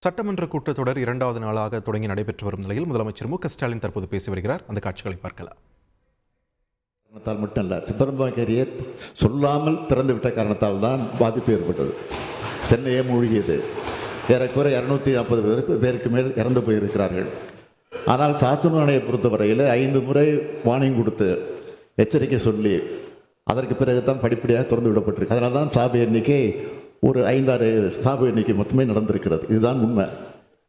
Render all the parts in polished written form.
சட்டமன்ற கூட்டத்தொடர் இரண்டாவது நாளாக தொடங்கி நடைபெற்று வரும் நிலையில் முதலமைச்சர் மு.க.ஸ்டாலின் தற்போது பேசி வருகிறார். அந்த காட்சிகளை பார்க்கலாம். மட்டும் இல்ல, சிதம்பரம்பேரியை சொல்லாமல் திறந்துவிட்ட காரணத்தால் தான் பாதிப்பு ஏற்பட்டது. சென்னையே மூழ்கியது. ஏறக்குறைய 240 பேருக்கு மேல் இறந்து போயிருக்கிறார்கள். ஆனால் சாத்தனூர் அணையை பொறுத்தவரையில் 5 முறை வார்னிங் கொடுத்து எச்சரிக்கை சொல்லி அதற்கு பிறகு தான் படிப்படியாக திறந்து விடப்பட்டிருக்கு. அதனால தான் சாவு எண்ணிக்கை ஒரு 5-6 சாவு எண்ணிக்கை மொத்தமே நடந்திருக்கிறது. இதுதான் உண்மை.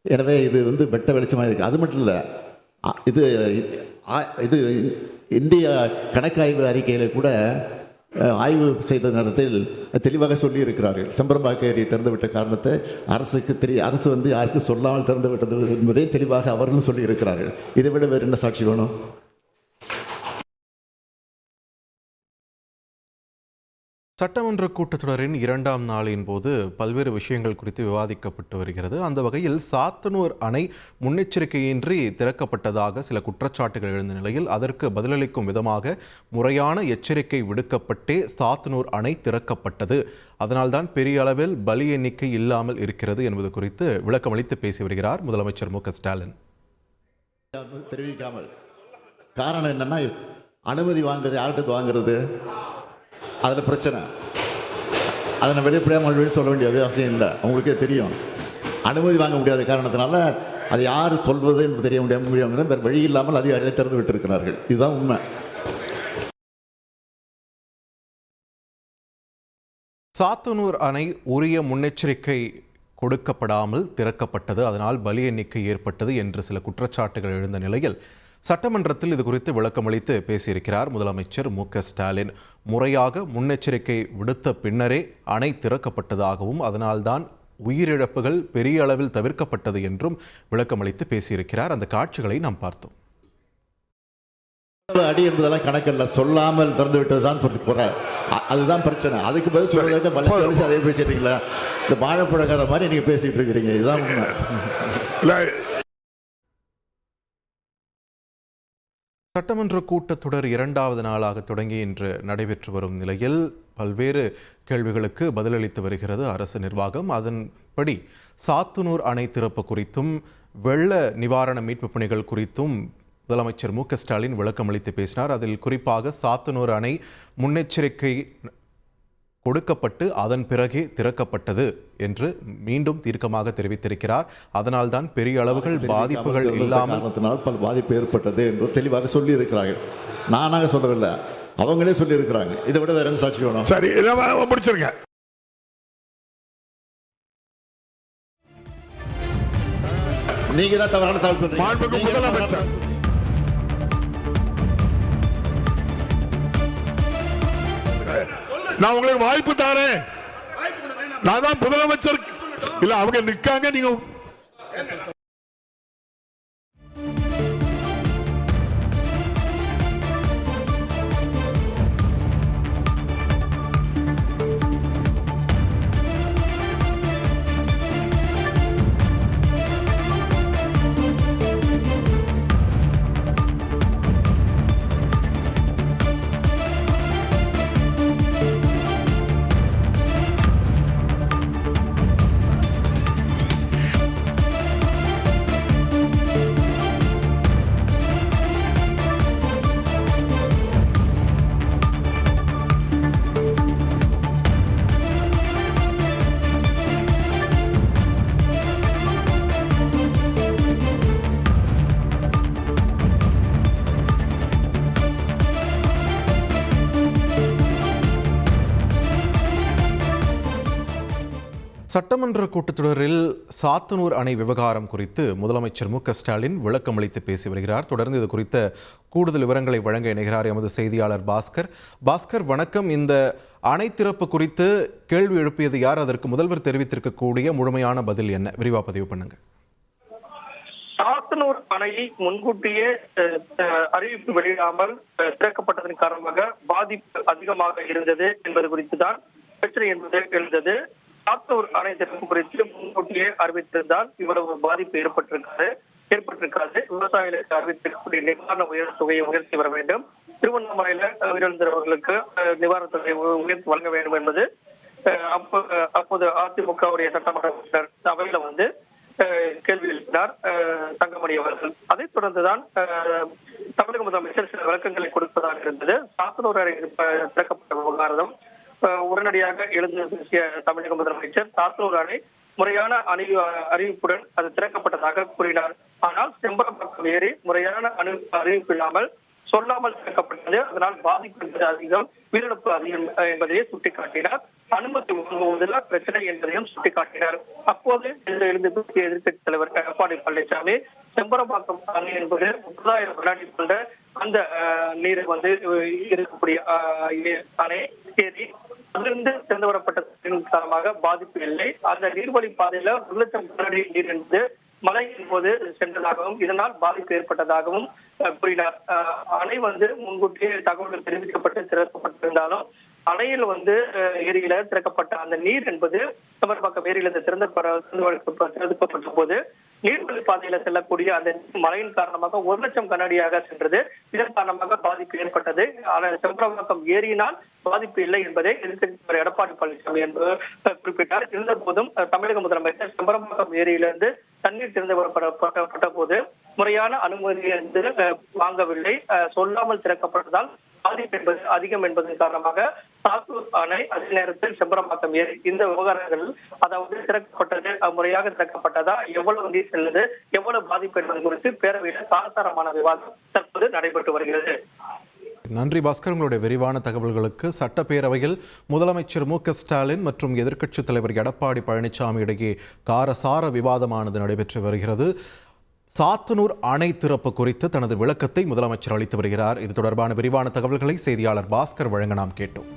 எனவே இது வெட்ட வெளிச்சமாக இருக்குது. அது மட்டும் இல்லை, இது இந்திய கணக்காய்வு அறிக்கையில் கூட ஆய்வு செய்த நேரத்தில் தெளிவாக சொல்லி இருக்கிறார்கள். செம்பரம்பாக்கம் திறந்துவிட்ட காரணத்தை அரசுக்கு அரசு யாருக்கும் சொல்லாமல் திறந்து விட்டது என்பதை தெளிவாக அவர்களும் சொல்லி இருக்கிறார்கள். இதை விட வேறு என்ன சாட்சி வேணும்? சட்டமன்ற கூட்டத்தொடரின் இரண்டாம் நாளின் போது பல்வேறு விஷயங்கள் குறித்து விவாதிக்கப்பட்டு வருகிறது. அந்த வகையில் சாத்தனூர் அணை முன்னெச்சரிக்கையின்றி திறக்கப்பட்டதாக சில குற்றச்சாட்டுகள் எழுந்த நிலையில் அதற்கு பதிலளிக்கும் விதமாக முறையான எச்சரிக்கை விடுக்கப்பட்டே சாத்தனூர் அணை திறக்கப்பட்டது. அதனால்தான் பெரிய அளவில் பலி எண்ணிக்கை இல்லாமல் இருக்கிறது என்பது குறித்து விளக்கமளித்து பேசி வருகிறார் முதலமைச்சர் மு.க.ஸ்டாலின். தெரிவிக்காமல் காரணம் என்னன்னா, அனுமதி வாங்குறது யார்கிட்ட வாங்குறது, அதில் பிரச்சனை. அதை நான் வெளிப்படையாக மறுபடியும் சொல்ல வேண்டிய அவசியம் இல்லை. அவங்களுக்கே தெரியும். அனுமதி வாங்க முடியாத காரணத்தினால அது யார் சொல்வது என்று தெரிய முடியாமல் வேறு வழி இல்லாமல் அதிகாரிகளை திறந்து விட்டிருக்கிறார்கள். இதுதான் உண்மை. சாத்தனூர் அணை உரிய முன்னெச்சரிக்கை கொடுக்கப்படாமல் திறக்கப்பட்டது, அதனால் பலி எண்ணிக்கை ஏற்பட்டது என்று சில குற்றச்சாட்டுகள் எழுந்த நிலையில் சட்டமன்றத்தில் இது குறித்து விளக்கமளித்து பேசியிருக்கிறார் முதலமைச்சர் மு.க.ஸ்டாலின். முறையாக முன்னெச்சரிக்கை விடுத்த பின்னரே அணை திறக்கப்பட்டதாகவும் அதனால்தான் உயிரிழப்புகள் பெரிய அளவில் தவிர்க்கப்பட்டது என்றும் விளக்கமளித்து பேசியிருக்கிறார். அந்த காட்சிகளை நாம் பார்த்தோம். அடி என்பதெல்லாம் கணக்கல்ல, சொல்லாமல் திறந்து விட்டதுதான் குறை. அதுதான் பிரச்சனை. அதுக்கு பதில் சொல்றதை அதே பேசிட்டீங்களா? இந்த வாழைப்பழ கதை மாதிரி நீங்க பேசிட்டு இருக்கிறீங்க. இதுதான் உண்மை. சட்டமன்ற கூட்டத்தொடர் இரண்டாவது நாளாக தொடங்கி இன்று நடைபெற்று வரும் நிலையில் பல்வேறு கேள்விகளுக்கு பதிலளித்து வருகிறது அரசு நிர்வாகம். அதன்படி சாத்தனூர் அணை திறப்பு குறித்தும் வெள்ள நிவாரண மீட்பு பணிகள் குறித்தும் முதலமைச்சர் மு.க.ஸ்டாலின் விளக்கமளித்து பேசினார். அதில் குறிப்பாக சாத்தனூர் அணை முன்னெச்சரிக்கை கொடுக்கப்பட்டு அதன் பிறகே திறக்கப்பட்டது என்று மீண்டும் தீர்க்கமாக தெரிவித்திருக்கிறார். அதனால்தான் பெரிய அளவுகள் பாதிப்புகள் இல்லாமல் பல பாதிப்பு ஏற்பட்டது என்று தெளிவாக சொல்லி இருக்கிறார்கள். நானாக சொல்லவில்லை, அவங்களே சொல்லி இருக்கிறாங்க. இதை விட வேற என்ன சாட்சி வேணும்? சரி, முடிச்சிருங்க. நீங்க தான் தவறான தகவல் சொல்றீங்க. நான் உங்களுக்கு வாய்ப்பு தாரேன். நான் தான் முதலமைச்சர். இல்ல, அவங்க நிக்காங்க. நீங்க சட்டமன்ற கூட்டத்தொடரில் சாத்தனூர் அணை விவகாரம் குறித்து முதலமைச்சர் மு.க.ஸ்டாலின் விளக்கமளித்து பேசி வருகிறார். தொடர்ந்து இது குறித்த கூடுதல் விவரங்களை வழங்க இணைகிறார் எமது செய்தியாளர் பாஸ்கர். பாஸ்கர், வணக்கம். இந்த அணை திறப்பு குறித்து கேள்வி எழுப்பியது யார்? அதற்கு முதல்வர் தெரிவித்திருக்கக்கூடிய முழுமையான பதில் என்ன? விரிவா பதிவு பண்ணுங்க. சாத்தனூர் அணையை முன்கூட்டியே அறிவிப்பு வெளியிடாமல் திறக்கப்பட்டதன் காரணமாக பாதிப்பு அதிகமாக இருந்தது என்பது குறித்து தான் பிரச்சனை என்பது எழுந்தது. சாத்தனூர் அணை திறப்பு குறித்து முன்கூட்டியே அறிவித்திருந்தால் இவ்வளவு பாதிப்பு ஏற்பட்டிருக்காது. விவசாயிகளுக்கு அறிவித்திருக்கக்கூடிய நிவாரண தொகையை உயர்த்தி வர வேண்டும். திருவண்ணாமலையில உயிரிழந்தவர்களுக்கு நிவாரண தொகையை உயர்த்தி வழங்க வேண்டும் என்பது அப்போது அதிமுகவுடைய சட்டமன்ற உறுப்பினர் அவையில கேள்வி எழுப்பினார் தங்கமணி அவர்கள். அதைத் தொடர்ந்துதான் தமிழக முதலமைச்சர் சில விளக்கங்களை கொடுப்பதாக இருந்தது. சாத்தனூர் அணை திறக்கப்பட்ட விவகாரம் உடனடியாக எழுந்து பேசிய தமிழக முதலமைச்சர் சாத்தனூர் அணை முறையான அறிவிப்புடன் அது திறக்கப்பட்டதாக கூறினார். ஆனால் செம்பரம்பாக்கம் ஏரி முறையான அறிவிப்பு இல்லாமல் சொல்லாமல் திறக்கப்பட்டது. அதனால் பாதிப்பு என்பது அதிகம், உயிரிழப்பு அதிகம் என்பதையே சுட்டிக்காட்டினார். அனுமதி வாங்குவதில் பிரச்சனை என்பதையும் சுட்டிக்காட்டினார். அப்போது எழுந்து பேசிய எதிர்க்கட்சித் தலைவர் எடப்பாடி பழனிசாமி செம்பரம்பாக்கம் அணை என்பது 30,000 வினாடி கொண்ட அந்த நீரை இருக்கக்கூடிய அணை ஏரி அதிலிருந்து திறந்து வரப்பட்ட காரணமாக பாதிப்பு இல்லை. அந்த நீர்வழி பாதையில 1 லட்சம் கனஅடி நீர் என்பது மழையின் போது சென்றதாகவும் இதனால் பாதிப்பு ஏற்பட்டதாகவும் கூறினார். அணை முன்கூட்டியே தகவல்கள் தெரிவிக்கப்பட்டு திறக்கப்பட்டிருந்தாலும் அணையில் ஏரியில திறக்கப்பட்ட அந்த நீர் என்பது செம்பரம்பாக்கம் ஏரியில திறக்கப்பட்ட போது நீர்வழி பாதையில செல்லக்கூடிய அந்த மழையின் காரணமாக 1 லட்சம் கனஅடியாக சென்றது. இதன் காரணமாக பாதிப்பு ஏற்பட்டது. ஆனால் செம்பரம்பாக்கம் ஏரியினால் பாதிப்பு இல்லை என்பதை எதிர்க்கட்சி எடப்பாடி பழனிசாமி என்பது குறிப்பிட்டார். இருந்த போதும் தமிழக முதலமைச்சர் செம்பரம்பாக்கம் ஏரியிலிருந்து தண்ணீர் திறந்து வரப்பட்ட போது முறையான அனுமதி வாங்கவில்லை, சொல்லாமல் திறக்கப்பட்டதால் பாதிப்பு என்பது அதிகம் என்பதன் காரணமாக சாத்தூர் அணை அதே நேரத்தில் செம்பரம்பாக்கம் ஏரி இந்த விவகாரங்கள் அதாவது திறக்கப்பட்டது முறையாக திறக்கப்பட்டதா, எவ்வளவு நீர் செல்லுது, எவ்வளவு பாதிப்பு என்பது குறித்து பேரவையில் காரசாரமான விவாதம் தற்போது நடைபெற்று வருகிறது. நன்றி பாஸ்கர், உங்களுடைய விரிவான தகவல்களுக்கு. சட்டப்பேரவையில் முதலமைச்சர் மு.க.ஸ்டாலின் மற்றும் எதிர்க்கட்சித் தலைவர் எடப்பாடி பழனிசாமி இடையே காரசார விவாதமானது நடைபெற்று வருகிறது. சாத்தனூர் அணை திறப்பு குறித்து தனது விளக்கத்தை முதலமைச்சர் அளித்து வருகிறார். இது தொடர்பான விரிவான தகவல்களை செய்தியாளர் பாஸ்கர் வழங்க நாம் கேட்டோம்.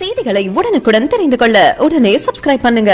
செய்திகளை உடனுக்குடன் தெரிந்து கொள்ள உடனே சப்ஸ்கிரைப் பண்ணுங்க.